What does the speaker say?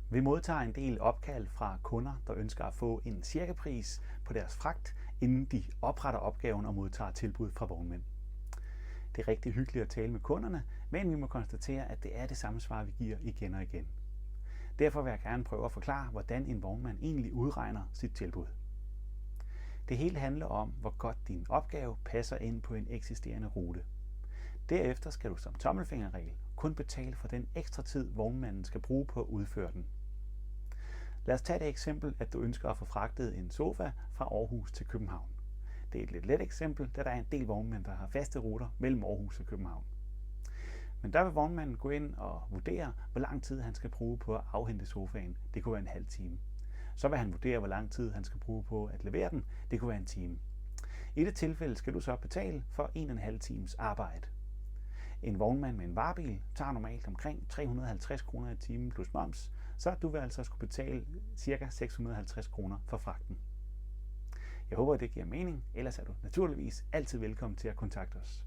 Vi modtager en del opkald fra kunder, der ønsker at få en cirkapris på deres fragt, inden de opretter opgaven og modtager tilbud fra vognmænd. Det er rigtig hyggeligt at tale med kunderne, men vi må konstatere, at det er det samme svar, vi giver igen og igen. Derfor vil jeg gerne prøve at forklare, hvordan en vognmand egentlig udregner sit tilbud. Det hele handler om, hvor godt din opgave passer ind på en eksisterende rute. Derefter skal du som tommelfingerregel kun betale for den ekstra tid, vognmanden skal bruge på at udføre den. Lad os tage det eksempel, at du ønsker at få fragtet en sofa fra Aarhus til København. Det er et lidt let eksempel, da der er en del vognmænd, der har faste ruter mellem Aarhus og København. Men der vil vognmanden gå ind og vurdere, hvor lang tid han skal bruge på at afhente sofaen. Det kunne være en halv time. Så vil han vurdere, hvor lang tid han skal bruge på at levere den. Det kunne være en time. I det tilfælde skal du så betale for 1,5 times arbejde. En vognmand med en varebil tager normalt omkring 350 kroner i timen plus moms, så du vil altså skulle betale ca. 650 kroner for fragten. Jeg håber, det giver mening, ellers er du naturligvis altid velkommen til at kontakte os.